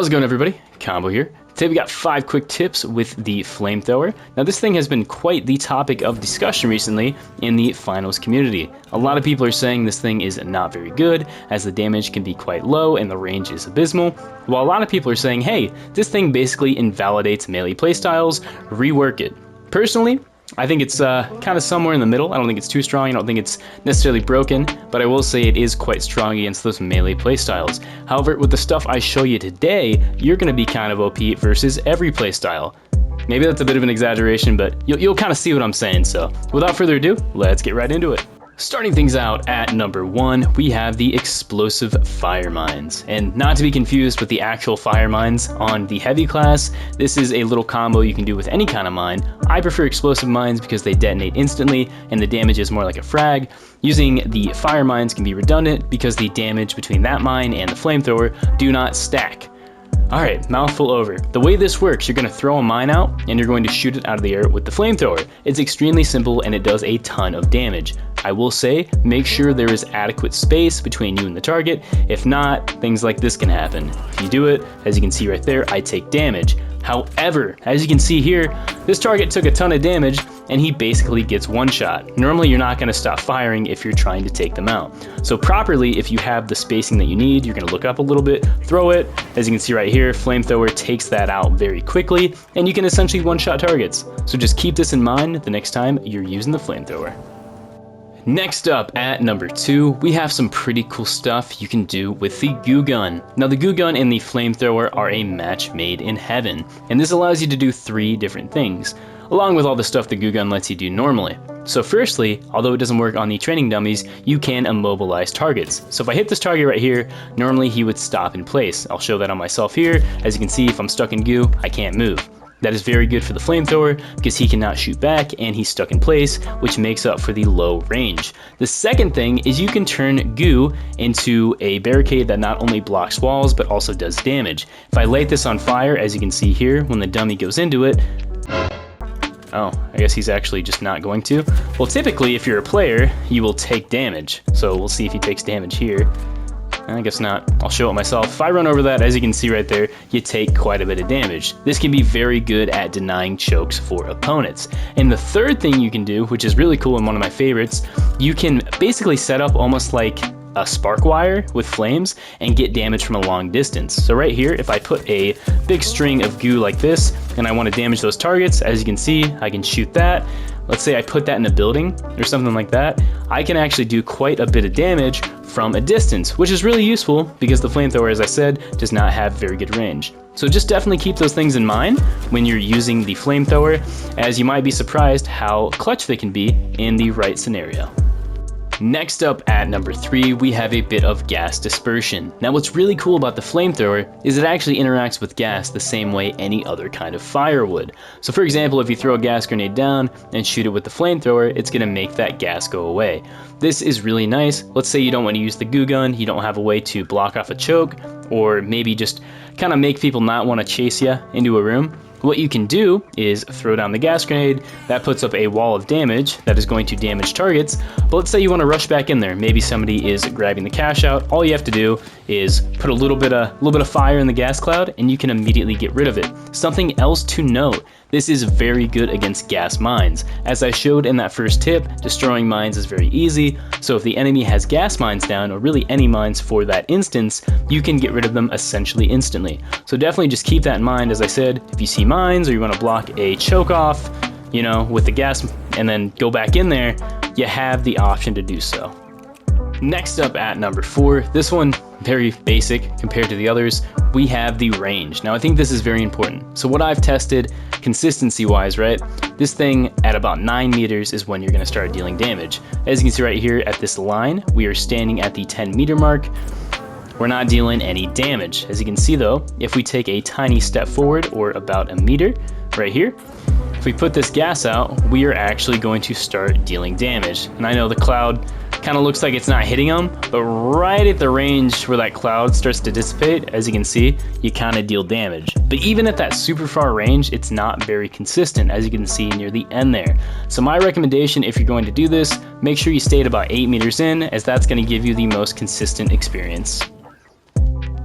How's it going, everybody? Combo here. Today we got 5 quick tips with the Flamethrower. Now this thing has been quite the topic of discussion recently in the finals community. A lot of people are saying this thing is not very good, as the damage can be quite low and the range is abysmal, while a lot of people are saying, hey, this thing basically invalidates melee playstyles, rework it. Personally, I think it's kind of somewhere in the middle. I don't think it's too strong, I don't think it's necessarily broken, but I will say it is quite strong against those melee playstyles. However, with the stuff I show you today, you're going to be kind of OP versus every playstyle. Maybe that's a bit of an exaggeration, but you'll kind of see what I'm saying, so without further ado, let's get right into it. Starting things out at number 1, we have the explosive fire mines. And not to be confused with the actual fire mines on the heavy class, this is a little combo you can do with any kind of mine. I prefer explosive mines because they detonate instantly and the damage is more like a frag. Using the fire mines can be redundant because the damage between that mine and the flamethrower do not stack. Alright, mouthful over. The way this works, you're going to throw a mine out and you're going to shoot it out of the air with the flamethrower. It's extremely simple and it does a ton of damage. I will say, make sure there is adequate space between you and the target. If not, things like this can happen. If you do it, as you can see right there, I take damage. However, as you can see here, this target took a ton of damage and he basically gets one shot. Normally you're not going to stop firing if you're trying to take them out. So properly, if you have the spacing that you need, you're going to look up a little bit, throw it. As you can see right here, flamethrower takes that out very quickly and you can essentially one-shot targets. So just keep this in mind the next time you're using the flamethrower. Next up at number 2, we have some pretty cool stuff you can do with the Goo Gun. Now the Goo Gun and the Flamethrower are a match made in heaven, and this allows you to do 3 different things, along with all the stuff the Goo Gun lets you do normally. So firstly, although it doesn't work on the training dummies, you can immobilize targets. So if I hit this target right here, normally he would stop in place. I'll show that on myself here. As you can see, if I'm stuck in goo, I can't move. That is very good for the flamethrower because he cannot shoot back and he's stuck in place, which makes up for the low range. The second thing is you can turn goo into a barricade that not only blocks walls but also does damage. If I light this on fire, as you can see here, when the dummy goes into it, oh, I guess he's actually just not going to. Well, typically if you're a player, you will take damage. So we'll see if he takes damage here. I guess not. I'll show it myself. If I run over that, as you can see right there, you take quite a bit of damage. This can be very good at denying chokes for opponents. And the third thing you can do, which is really cool and one of my favorites, you can basically set up almost like a spark wire with flames and get damage from a long distance. So right here, if I put a big string of goo like this and I want to damage those targets, as you can see, I can shoot that. Let's say I put that in a building or something like that, I can actually do quite a bit of damage from a distance, which is really useful because the flamethrower, as I said, does not have very good range. So just definitely keep those things in mind when you're using the flamethrower, as you might be surprised how clutch they can be in the right scenario. Next up at number 3, we have a bit of gas dispersion. Now what's really cool about the flamethrower is it actually interacts with gas the same way any other kind of fire would. So for example, if you throw a gas grenade down and shoot it with the flamethrower, it's going to make that gas go away. This is really nice. Let's say you don't want to use the Goo Gun, you don't have a way to block off a choke, or maybe just kind of make people not want to chase you into a room. What you can do is throw down the gas grenade. That puts up a wall of damage that is going to damage targets. But let's say you want to rush back in there. Maybe somebody is grabbing the cash out. All you have to do is put a little bit of fire in the gas cloud and you can immediately get rid of it. Something else to note, this is very good against gas mines. As I showed in that first tip, destroying mines is very easy. So if the enemy has gas mines down, or really any mines for that instance, you can get rid of them essentially instantly. So definitely just keep that in mind. As I said, if you see mines or you want to block a choke off, you know, with the gas and then go back in there, you have the option to do so. Next up at number 4, this one very basic compared to the others, we have the range. Now I think this is very important. So what I've tested consistency wise, right, this thing at about 9 meters is when you're going to start dealing damage. As you can see right here at this line, we are standing at the 10 meter mark. We're not dealing any damage. As you can see though, if we take a tiny step forward, or about a meter right here, if we put this gas out, we are actually going to start dealing damage. And I know the cloud kind of looks like it's not hitting them, but right at the range where that cloud starts to dissipate, as you can see, you kind of deal damage. But even at that super far range, it's not very consistent, as you can see near the end there. So my recommendation, if you're going to do this, make sure you stay at about 8 meters in, as that's going to give you the most consistent experience.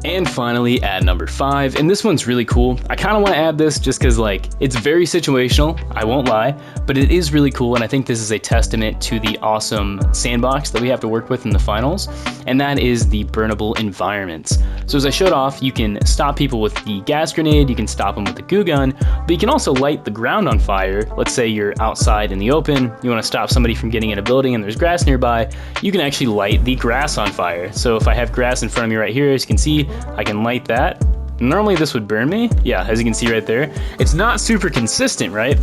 And finally, at number 5, and this one's really cool. I kind of want to add this just because, like, it's very situational, I won't lie, but it is really cool, and I think this is a testament to the awesome sandbox that we have to work with in the finals, and that is the burnable environments. So as I showed off, you can stop people with the gas grenade, you can stop them with the Goo Gun, but you can also light the ground on fire. Let's say you're outside in the open, you want to stop somebody from getting in a building and there's grass nearby, you can actually light the grass on fire. So if I have grass in front of me right here, as you can see, I can light that. Normally this would burn me. Yeah, as you can see right there. It's not super consistent, right?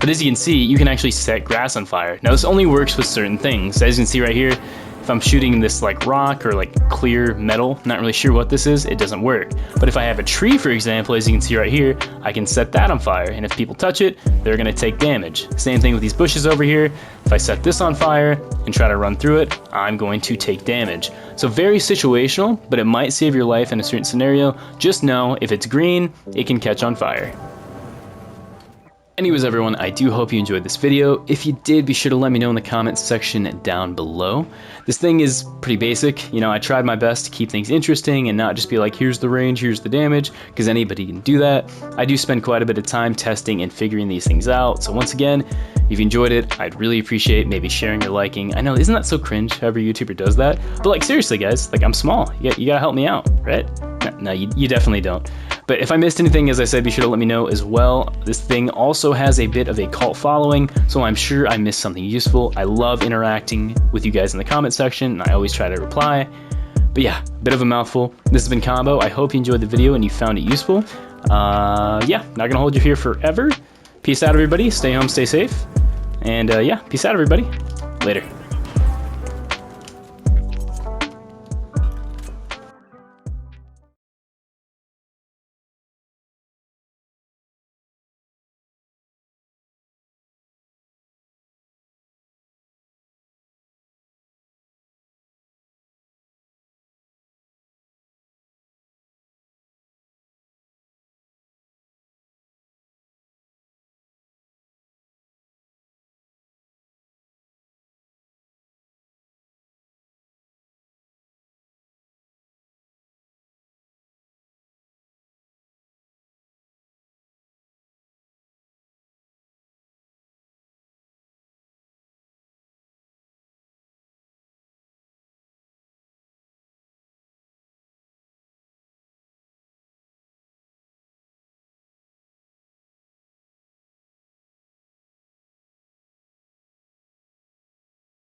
But as you can see, you can actually set grass on fire. Now this only works with certain things. As you can see right here, if I'm shooting this like rock or like clear metal, not really sure what this is, it doesn't work. But if I have a tree, for example, as you can see right here, I can set that on fire. And if people touch it, they're gonna take damage. Same thing with these bushes over here. If I set this on fire and try to run through it, I'm going to take damage. So very situational, but it might save your life in a certain scenario. Just know if it's green, it can catch on fire. Anyways, everyone, I do hope you enjoyed this video. If you did, be sure to let me know in the comments section down below. This thing is pretty basic. You know, I tried my best to keep things interesting and not just be like, here's the range, here's the damage, because anybody can do that. I do spend quite a bit of time testing and figuring these things out. So once again, if you enjoyed it, I'd really appreciate maybe sharing or liking. I know, isn't that so cringe, every YouTuber does that? But like, seriously, guys, like, I'm small. You gotta help me out, right? No, you definitely don't. But if I missed anything, as I said, be sure to let me know as well. This thing also has a bit of a cult following, so I'm sure I missed something useful. I love interacting with you guys in the comment section, and I always try to reply. But yeah, a bit of a mouthful. This has been Combo. I hope you enjoyed the video and you found it useful. Yeah, not gonna hold you here forever. Peace out, everybody. Stay home, stay safe. And yeah, peace out, everybody. Later.